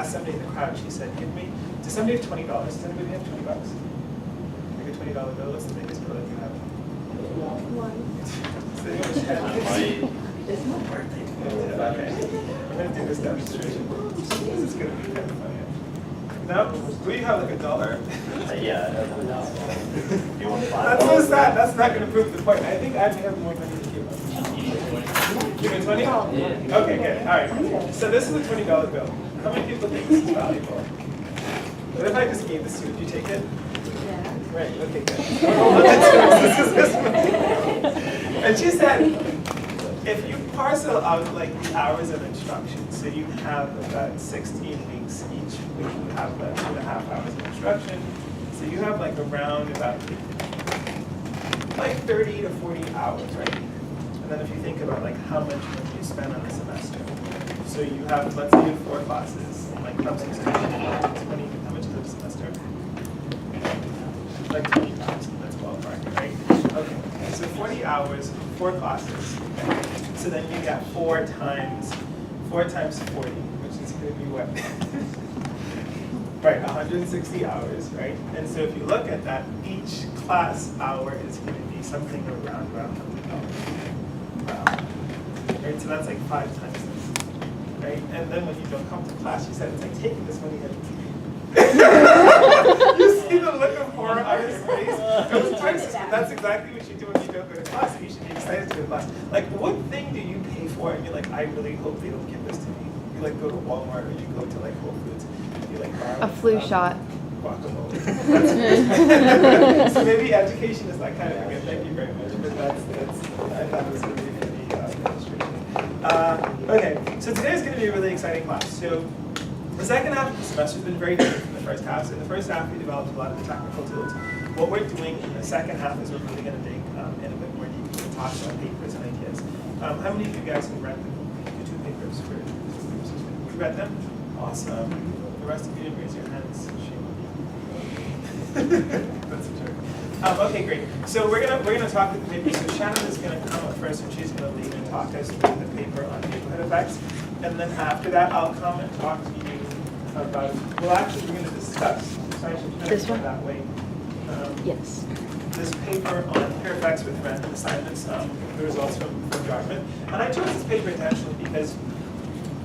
asked somebody in the crowd, she said, does somebody have $20? Does anybody have $20? Like a $20 bill, what's the biggest bill that you have? One. It's my birthday. Okay, I'm gonna do this demonstration. This is gonna be kind of funny. No, we have like $1. Yeah. You want That's so sad. That's not going to prove the point. I think I actually have more money to give us. Give me 20? Yeah. Okay, good. All right. So this is a $20 bill. How many people think this is valuable? What if I just gave this to you? Would you take it? Yeah. Right. Okay, good. This is this one. And she said, if you parcel out like the hours of instruction, so you have about 16 weeks each week, you have about 2.5 hours of instruction. So you have like around about like 30 to 40 hours, right? And then if you think about like how much money you spend on a semester. So you have, let's say, 4 classes, like from 16 to 20, how much is a semester? Like 20,000, that's ballpark, right? Okay, so 40 hours, 4 classes. Okay. So then you get 4 times 40, which is going to be what? Right, 160 hours, right? And so if you look at that, each class hour is going to be something around $100. Wow. Right, so that's like 5 times this, right? And then when you don't come to class, you said it's like taking this money and you see the look of horror on his face? It was twice. That's exactly what you do when you don't go to class, and you should be excited to go to class. Like, what thing do you pay for and you're like, I really hope they don't give this to me? You like go to Walmart or you go to like Whole Foods and you like borrow A flu shot. guacamole. That's so maybe education is that kind of thing. Thank you very much. But I thought was really going to be demonstration. Okay, so today is going to be a really exciting class. So the second half of the semester has been very different from the first half. So in the first half, we developed a lot of the technical tools. What we're doing in the second half is we're really going to dig in a bit more deeply and talk about papers and ideas. How many of you guys have read the 2 papers for you read them? Awesome. The rest of you didn't raise your hands. Shame on you. That's a joke. Okay, great. So we're gonna talk with the paper. So Shannon is gonna come up first, and she's gonna lead and talk us through the paper on neighborhood effects. And then after that, I'll come and talk to you about. Well, actually, we're gonna discuss. So I should This one? that way. Yes. This paper on peer effects with random assignments, the results from document. And I chose this paper intentionally because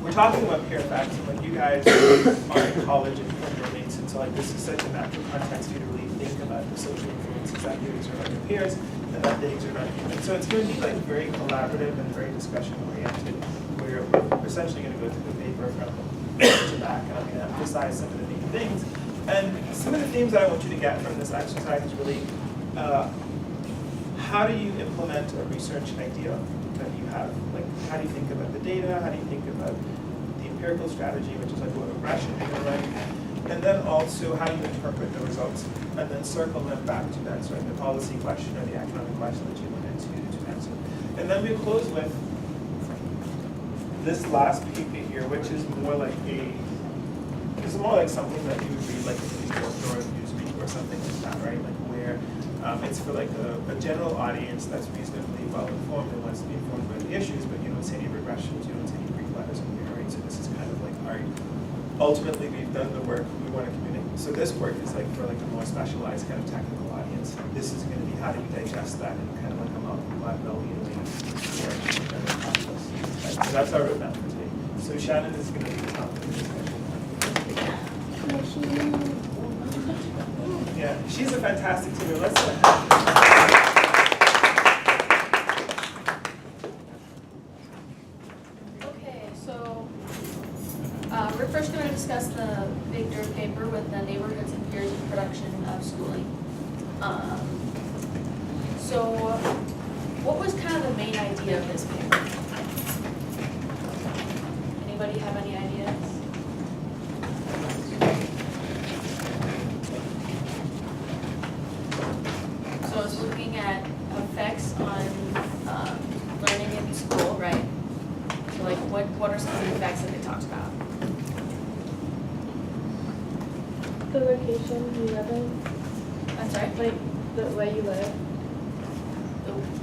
we're talking about peer effects, and like you guys are in college and your mates, and so like this is such a natural context for you to really think about the social influences that you exert on your peers and that they exert on you. And so it's going to be like very collaborative and very discussion oriented, where we're essentially going to go through the paper from front to back, and I'm going to emphasize some of the main things. And some of the themes that I want you to get from this exercise is really how do you implement a research idea that you have? Like, how do you think about the data? How do you think about the empirical strategy, which is like what regression you're going to run? And then also, how do you interpret the results? And then circle them back to answering the policy question or the economic question that you wanted to answer. And then we close with this last paper here, which is more like something that you would read like in a book or a newsweek or something like that, right? Like where it's for like a general audience that's reasonably well informed and wants to be informed by the issues, but you don't see any regressions, you don't see any Greek letters in here, right? So this is kind of like, all right, ultimately we've done the work we want to communicate. So this work is like for like a more specialized kind of technical audience. This is going to be how do you digest that in kind of like a multi-million work. So that's our roadmap for today. So Shannon is going to be the top of the discussion. Yeah, she's a fantastic tutor. Let's Okay, so we're first going to discuss the Big Dirt paper with the neighborhoods and peers in production of schooling. So what was kind of the main idea of this paper? Anybody have any ideas? So it's looking at effects on learning in school, right? So like what are some of the effects that they talked about? The location you live in, I'm sorry? like the way you live.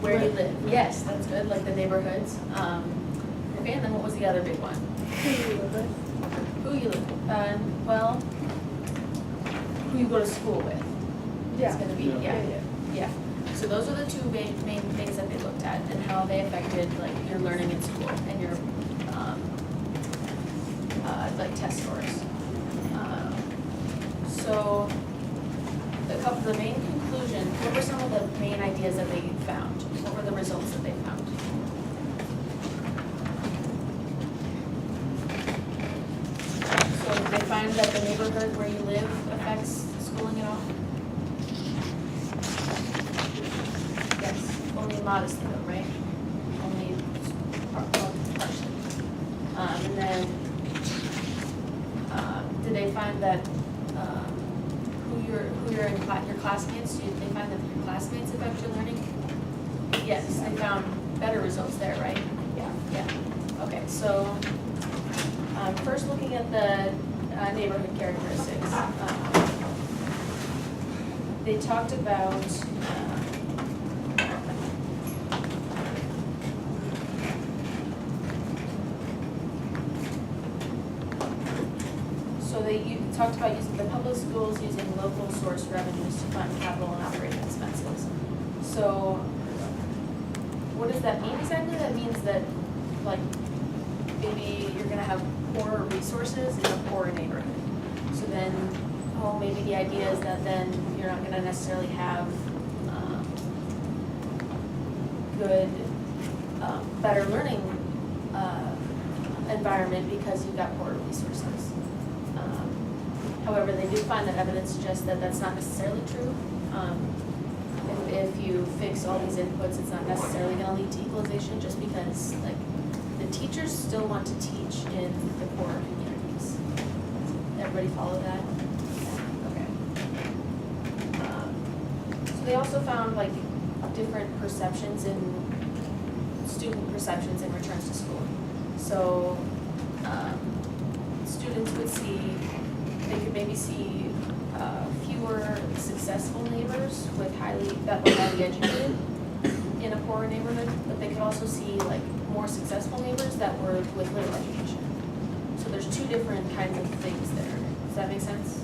Where you live. Yes, that's good, like the neighborhoods. Okay, and then what was the other big one? Who you live with. Who you live, well, who you go to school with. It's gonna be, yeah. So those are the two main things that they looked at and how they affected like your learning in school and your, like test scores. So the main conclusion, what were some of the main ideas that they found? What were the results that they found? So did they find that the neighborhood where you live affects schooling at all? Yes, only modestly though, right? Only partially. And then, did they find that who you're in your classmates? Did they find that your classmates affect your learning? Yes, they found better results there, right? Yeah. Okay, so first looking at the neighborhood characteristics, they talked about so they talked about using the public schools using local source revenues to fund capital and operating expenses. So what does that mean exactly? That means that like maybe you're gonna have poorer resources in a poorer neighborhood. So then, maybe the idea is that then you're not gonna necessarily have good, better learning environment because you've got poorer resources. However, they do find that evidence suggests that that's not necessarily true. If you fix all these inputs, it's not necessarily gonna lead to equalization just because like the teachers still want to teach in the poorer communities. Everybody follow that? Okay. So they also found like different perceptions student perceptions in returns to school. So students would they could maybe see fewer successful neighbors that were highly educated in a poorer neighborhood, but they could also see like more successful neighbors that were with little education. So there's two different kinds of things there. Does that make sense?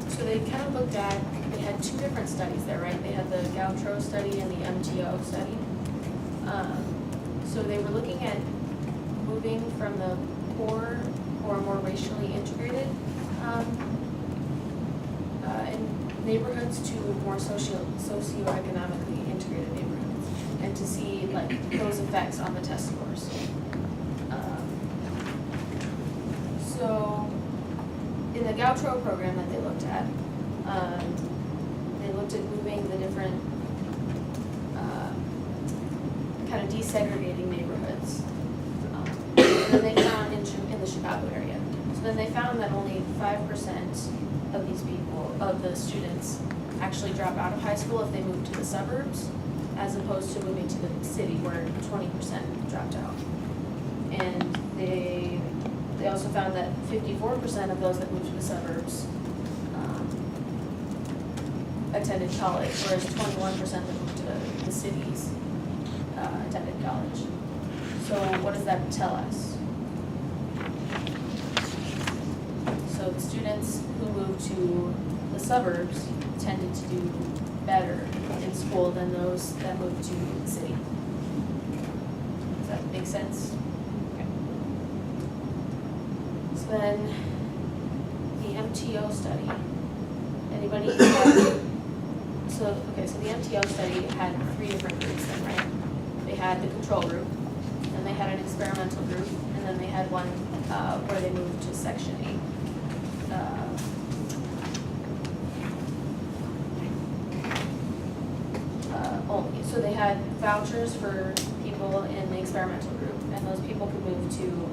So they kind of looked at, they had two different studies there, right? They had the Gautreaux study and the MTO study. So they were looking at moving from the poor or more racially integrated in neighborhoods to more socioeconomically integrated neighborhoods, and to see like those effects on the test scores. So in the Gautreaux program that they looked at moving the different kind of desegregating neighborhoods. And then they found in the Chicago area. So then they found that only 5% of these people, of the students, actually drop out of high school if they move to the suburbs, as opposed to moving to the city where 20% dropped out. And they also found that 54% of those that moved to the suburbs attended college, whereas 21% that moved to the cities attended college. So what does that tell us? So the students who moved to the suburbs tended to do better in school than those that moved to the city. Does that make sense? Okay. So then the MTO study. Anybody? So the MTO study had 3 different groups then, right? They had the control group, then they had an experimental group, and then they had one where they moved to Section 8. Only. So they had vouchers for people in the experimental group, and those people could move to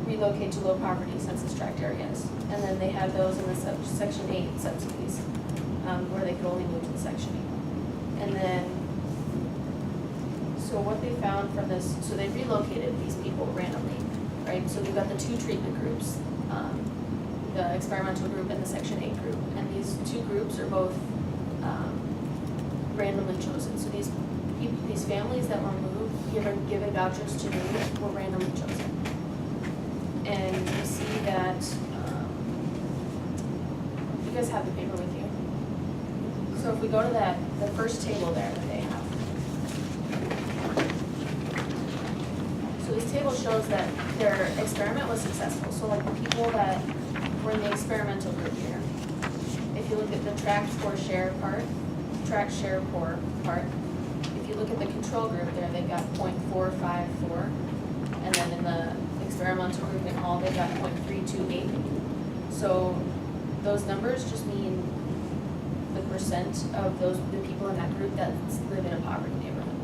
relocate to low poverty census tract areas. And then they had those in the Section 8 subsidies, where they could only move to the Section 8. And then, so what they found from this, so they relocated these people randomly, right? So we've got the 2 treatment groups. the experimental group and the Section 8 group. And these two groups are both randomly chosen. So these people, these families that were moved, given vouchers to move, were randomly chosen. And you see that, you guys have the paper with you. So if we go to the first table there that they have. So this table shows that their experiment was successful. So like the people that were in the experimental group here, if you look at the track share part, if you look at the control group there, they've got 0.454, and then in the experimental group in all, they've got 0.328. So those numbers just mean the percent of the people in that group that live in a poverty neighborhood.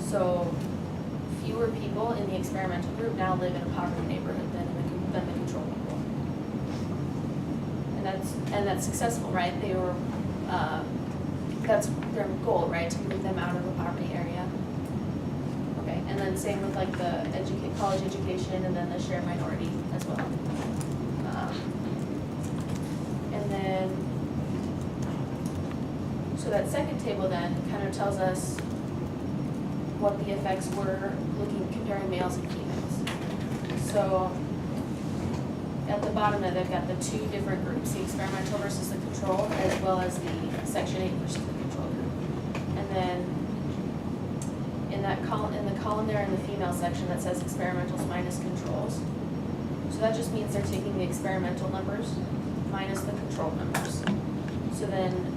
So fewer people in the experimental group now live in a poverty neighborhood than the control people. And that's successful, right? They were, that's their goal, right? To move them out of the poverty area. Okay, and then same with like the college education and then the shared minority as well. And then, so that second table then kind of tells us what the effects were comparing males and females. So at the bottom there, they've got the two different groups, the experimental versus the control, as well as the Section 8 versus the control group. And then in the column there in the female section that says experimentals minus controls. So that just means they're taking the experimental numbers minus the control numbers. So then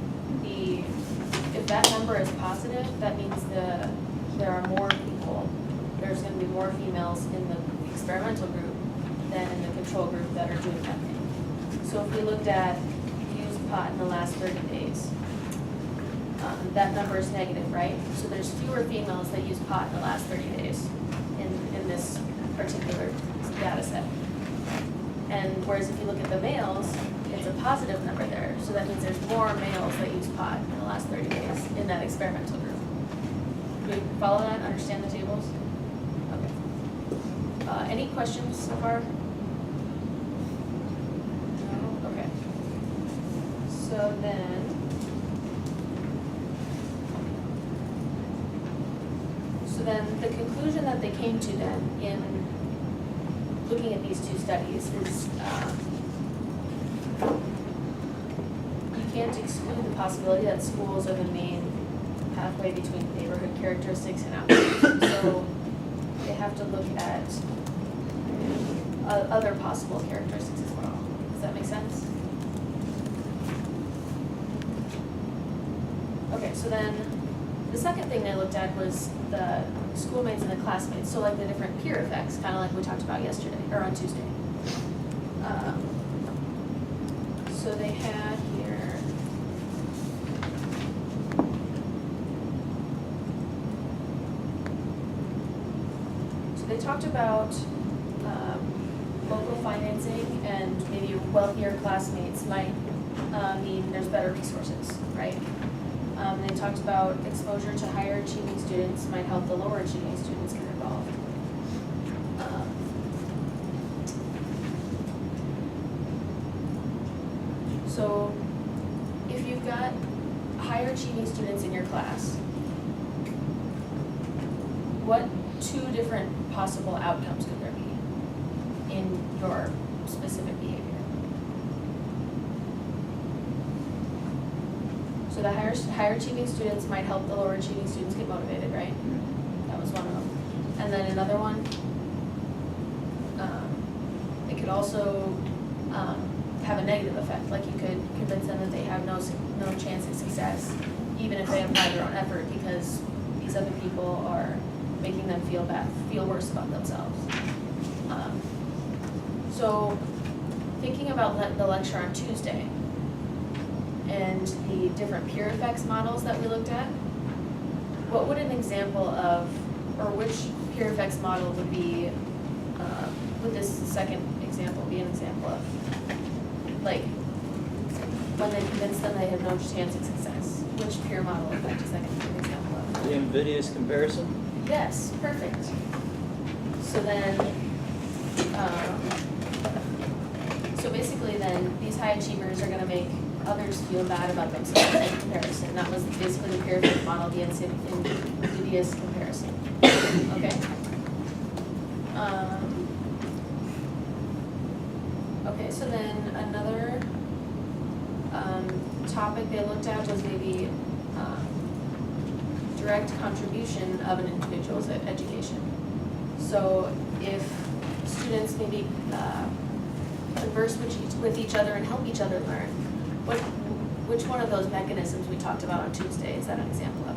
if that number is positive, that means there are more people, there's going to be more females in the experimental group than in the control group that are doing that thing. So if we looked at used pot in the last 30 days, that number is negative, right? So there's fewer females that use pot in the last 30 days in this particular data set. And whereas if you look at the males, it's a positive number there. So that means there's more males that use pot in the last 30 days in that experimental group. Do we follow that, understand the tables? Okay. Any questions so far? No? Okay. So then the conclusion that they came to then in looking at these two studies is you can't exclude the possibility that schools are the main pathway between neighborhood characteristics and outcomes. So they have to look at other possible characteristics as well. Does that make sense? Okay, so then the second thing they looked at was the schoolmates and the classmates. So like the different peer effects, kind of like we talked about yesterday, or on Tuesday. So they had here, so they talked about local financing and maybe wealthier classmates might mean there's better resources, right? They talked about exposure to higher achieving students might help the lower achieving students get involved. So if you've got higher achieving students in your class, what two different possible outcomes could there be in your specific behavior? So the higher achieving students might help the lower achieving students get motivated, right? That was one of them. And then another one, it could also have a negative effect. Like you could convince them that they have no chance of success, even if they apply their own effort, because these other people are making them feel worse about themselves. So thinking about the lecture on Tuesday, and the different peer effects models that we looked at, what would an example of, or which peer effects model would be, would this second example be an example of? Like, when they convince them they have no chance of success, which peer model effect is that going to be an example of? The invidious comparison? Yes, perfect. So then, so basically then, these high achievers are gonna make others feel bad about themselves in comparison. That was basically the peer effect model, the insidious comparison. Okay? Okay, so then another topic they looked at was maybe direct contribution of an individual's education. So if students maybe converse with each other and help each other learn, which one of those mechanisms we talked about on Tuesday is that an example of?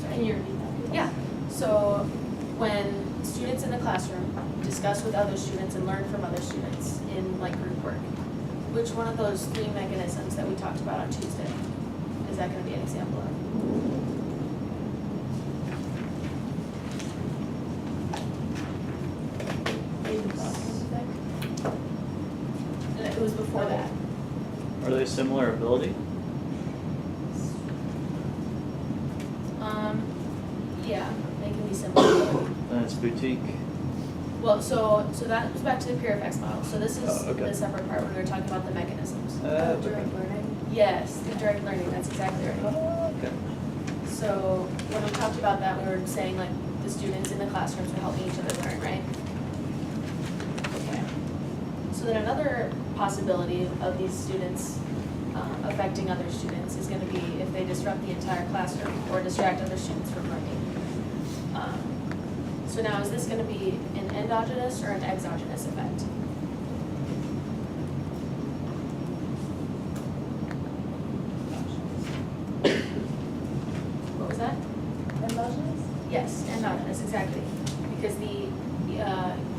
Can you repeat that? Yeah, so when students in the classroom discuss with other students and learn from other students in like group work, which one of those three mechanisms that we talked about on Tuesday is that gonna be an example of? It was before that. Are they similar ability? Yeah, they can be similar. Then it's boutique. Well, so that goes back to the peer effects model. So this is Oh, okay. the separate part when we were talking about the mechanisms. Direct learning. Yes, the direct learning, that's exactly right. Okay. So when we talked about that, we were saying like the students in the classrooms are helping each other learn, right? Okay. So then another possibility of these students affecting other students is gonna be if they disrupt the entire classroom or distract other students from learning. So now is this gonna be an endogenous or an exogenous effect? What was that? Endogenous? Yes, endogenous, exactly. Because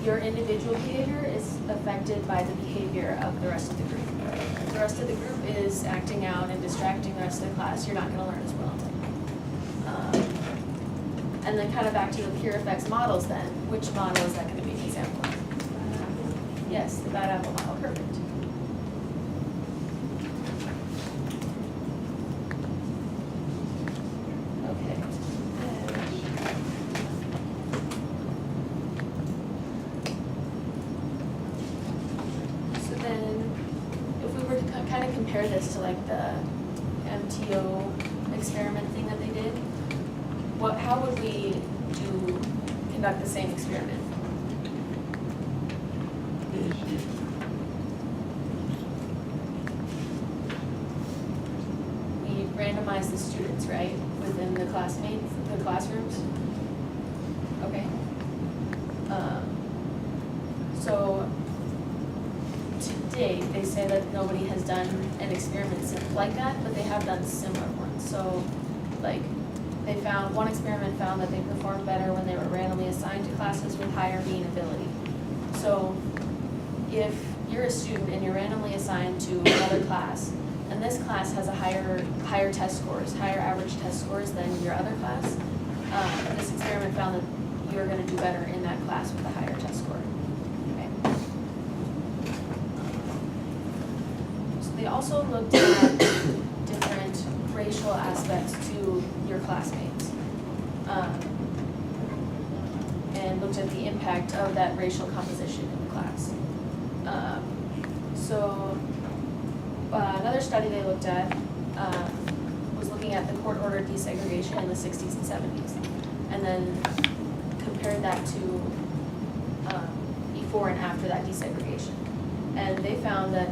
your individual behavior is affected by the behavior of the rest of the group. If the rest of the group is acting out and distracting the rest of the class, you're not gonna learn as well. And then kind of back to the peer effects models then, which model is that gonna be an example of? Yes, the bad apple model, perfect. Okay. So then, if we were to kind of compare this to like the MTO experiment thing that they did, how would we conduct the same experiment? We randomize the students, right, within the classrooms? Okay. So, to date, they say that nobody has done an experiment like that, but they have done similar ones. So, like, one experiment found that they performed better when they were randomly assigned to classes with higher mean ability. So if you're a student and you're randomly assigned to another class, and this class has a higher test scores, higher average test scores than your other class, this experiment found that you're gonna do better in that class with a higher test score. Okay. So they also looked at different racial aspects to your classmates, and looked at the impact of that racial composition in the class. Another study they looked at was looking at the court-ordered desegregation in the 60s and 70s, and then compared that to before and after that desegregation. And they found that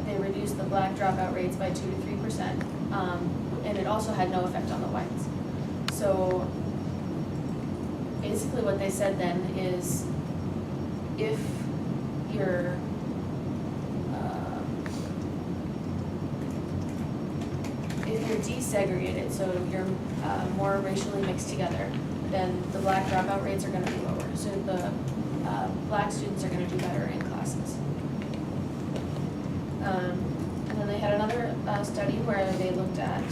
they reduced the black dropout rates by 2 to 3%, and it also had no effect on the whites. So basically what they said then is if you're desegregated, so you're more racially mixed together, then the black dropout rates are going to be lower. So the black students are going to do better in classes. And then they had another study where they looked at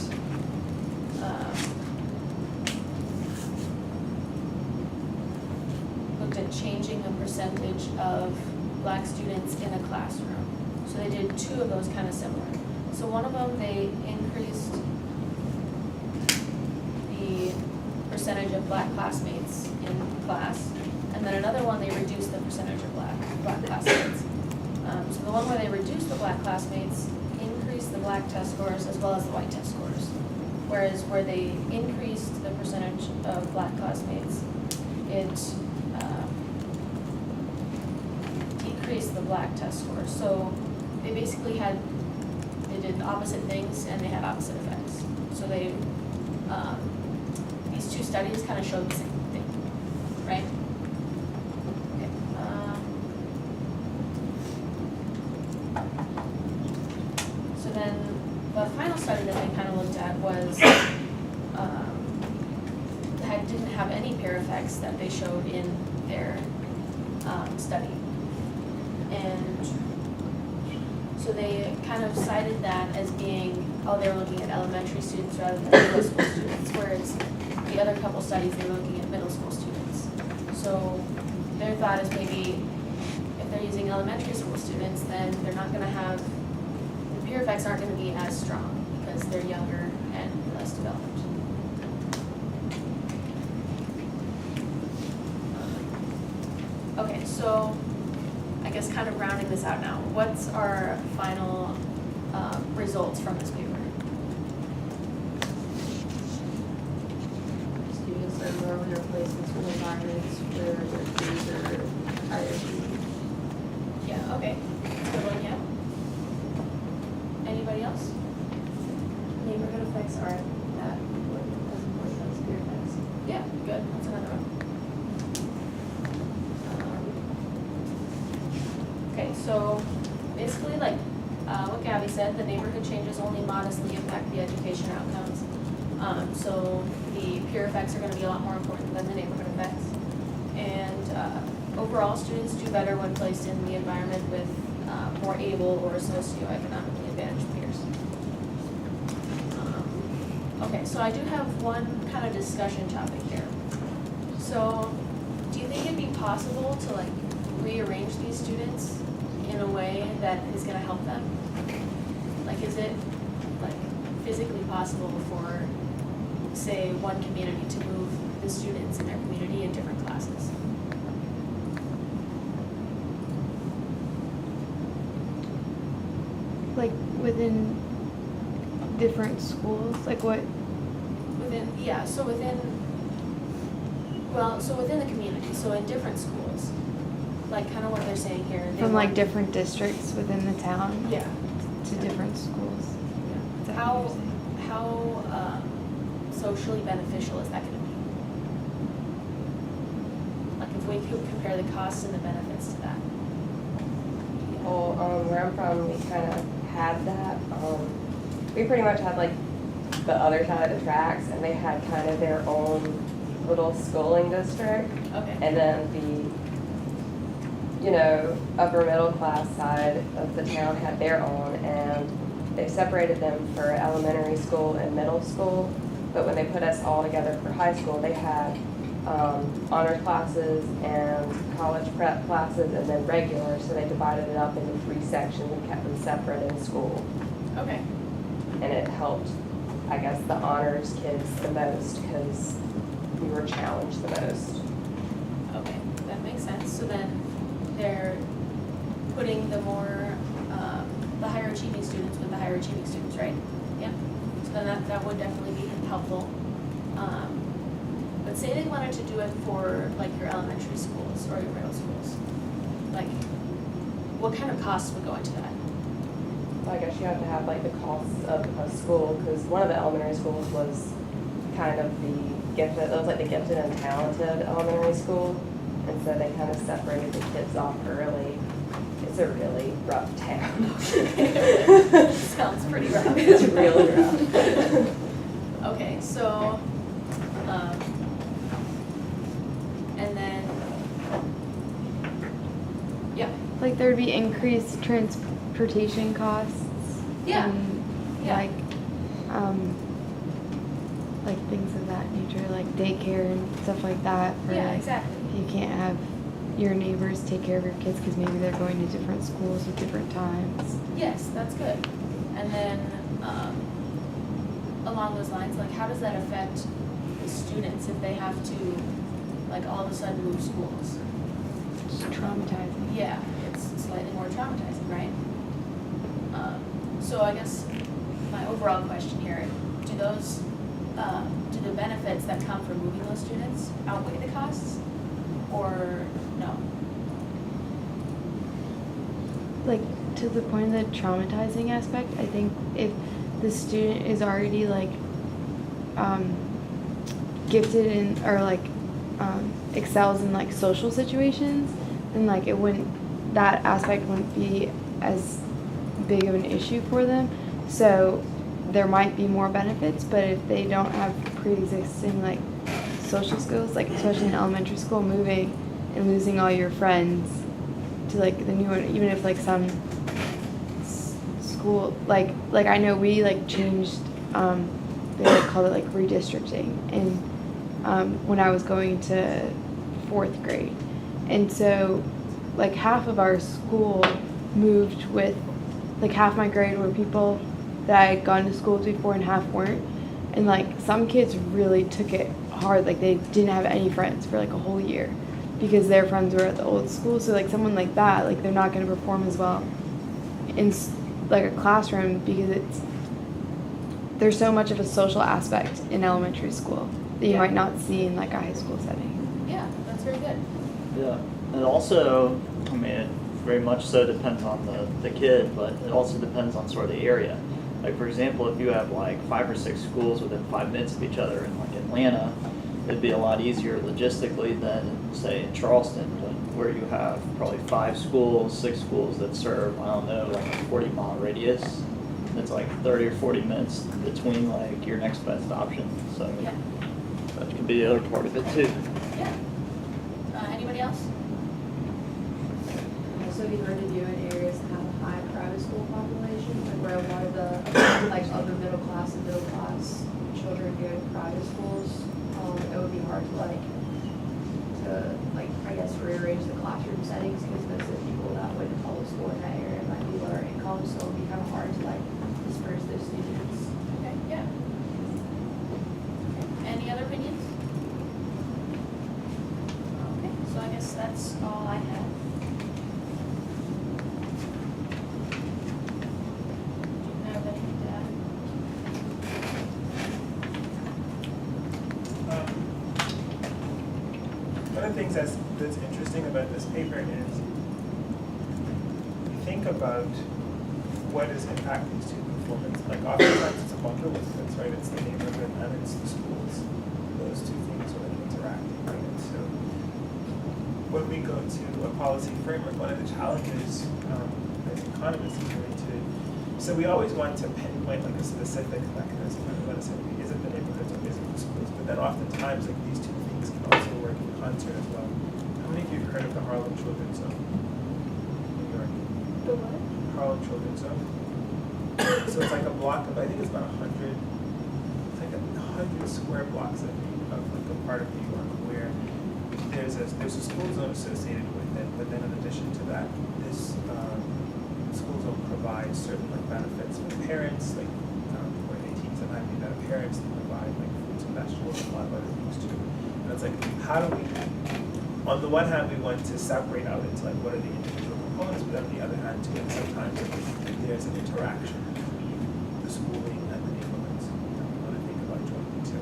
changing the percentage of black students in a classroom. So they did 2 of those kind of similar. So one of them, they increased the percentage of black classmates in class, And then another one, they reduced the percentage of black classmates. So the one where they reduced the black classmates increased the black test scores as well as the white test scores. Whereas where they increased the percentage of black classmates, it decreased the black test scores. So they basically they did opposite things and they had opposite effects. So they, these two studies kind of showed the same thing, right? Okay. So then the final study that they kind of looked at was, didn't have any peer effects that they showed in their study. And so they kind of cited that as being, they were looking at elementary students rather than middle school students, whereas the other couple studies, they were looking at middle school students. So their thought is maybe if they're using elementary school students, then they're not going to have, the peer effects aren't going to be as strong because they're younger and less developed. Okay, so I guess kind of rounding this out now, what's our final results from this paper? Students are more in their place in school environments where their peers are higher achieving. Yeah, okay. Good one, yeah. Anybody else? Neighborhood effects aren't that important as important as peer effects. Yeah, good. That's another one. Okay, so basically like what Gabby said, the neighborhood changes only modestly impact the education outcomes. So the peer effects are going to be a lot more important than the neighborhood effects. And overall, students do better when placed in the environment with more able or socioeconomically advantaged peers. Okay, so I do have one kind of discussion topic here. So do you think it'd be possible to like rearrange these students in a way that is going to help them? Like, is it like physically possible for, say, one community to move the students in their community in different classes? Like within different schools, like what? Within, yeah, so within the community, so in different schools, like kind of what they're saying here. they From like want- different districts within the town? Yeah. To different schools? Is that what How, you're saying? socially beneficial is that gonna be? Like if we could compare the costs and the benefits to that. Well, where I'm from, we kind of had that. We pretty much had like the other side of the tracks, and they had kind of their own little schooling district. Okay. And then the, upper middle class side of the town had their own, and they separated them for elementary school and middle school. But when they put us all together for high school, they had honors classes and college prep classes and then regular, so they divided it up into 3 sections and kept them separate in school. Okay. And it helped, I guess, the honors kids the most because we were challenged the most. Okay, that makes sense. So then they're putting the more, the higher achieving students with the higher achieving students, right? Yeah. So then that would definitely be helpful. But say they wanted to do it for like your elementary schools or your middle schools, like what kind of costs would go into that? Well, I guess you have to have like the costs of a school, because one of the elementary schools was kind of the gifted, it was like the gifted and talented elementary school, and so they kind of separated the kids off early. It's a really rough town. Sounds pretty rough. It's really rough. Okay, so, and then, yeah, Like there'd be increased transportation costs? Yeah. And Yeah. like things of that nature, like daycare and stuff like that. For yeah, exactly. You can't have your neighbors take care of your kids because maybe they're going to different schools at different times. Yes, that's good. And then, along those lines, like how does that affect the students if they have to like all of a sudden move schools. It's traumatizing. Yeah, it's slightly more traumatizing, right? So I guess my overall question here, do the benefits that come from moving those students outweigh the costs, or no? Like, to the point of the traumatizing aspect, I think if the student is already like gifted in or like excels in like social situations, then like that aspect wouldn't be as big of an issue for them. So there might be more benefits, but if they don't have pre-existing like social skills, like especially in elementary school, moving and losing all your friends to like the new one, even if like some school like I know we like changed they like called it like redistricting and when I was going to 4th grade, and so like half of our school moved with like half my grade were people that I had gone to school with before and half weren't, and like some kids really took it hard, like they didn't have any friends for like a whole year because their friends were at the old school. So like someone like that, like they're not going to perform as well in like a classroom because there's so much of a social aspect in elementary school that you might not see in like a high school setting. Yeah, that's very good. Yeah, and also, I mean, it very much so depends on the kid, but it also depends on sort of the area. Like for example, if you have like 5 or 6 schools within 5 minutes of each other in like Atlanta, it'd be a lot easier logistically than say in Charleston, where you have probably 5 schools, 6 schools that serve, I don't know, like a 40-mile radius. It's like 30 or 40 minutes between like your next best option. So Yeah. that could be the other part of it too. Yeah. Anybody else? So it'd be hard to do in areas that have a high private school population, like where a lot of the like upper middle class and middle class children go to private schools. It would be hard to I guess rearrange the classroom settings because most of the people that went to public school in that area might be lower income, so it'd be kind of hard to like disperse those students. Okay, yeah. Okay. Any other opinions? Okay, so I guess that's all I have. Do you have anything to add? One of the things that's interesting about this paper is think about what is impacting student performance. Like oftentimes it's a bundle of things, right? It's the neighborhood and it's the schools. Those two things are like interacting, right? And so when we go to a policy framework, one of the challenges as economists is really so we always want to pinpoint like a specific mechanism. We want to say, is it the neighborhoods or is it the schools? But then oftentimes like these two things can also work in concert as well. How many of you have heard of the Harlem Children's Zone? New York. The what? Harlem Children's Zone. So it's like a block of, I think it's about 100, it's like 100 square blocks of like a part of New York where there's a school zone associated with it, but then in addition to that, this school zone provides certain like benefits for parents, like where they teach them how to be better parents, they provide like fruits and vegetables and a lot of other things too. And it's like, how do we, on the one hand, we want to separate out into like what are the individual components, but on the other hand, too, and sometimes there's an interaction between the schooling and the neighborhoods. We want to think about jointly too.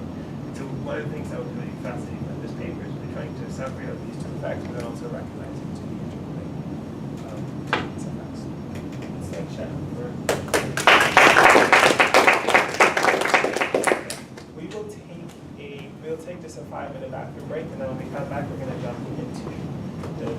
So one of the things that was really fascinating about this paper is really trying to separate out these two effects, but then also recognizing to the interplay these effects. Let's thank Shannon for. We'll take just a 5-minute bathroom break, and then when we come back, we're going to jump into the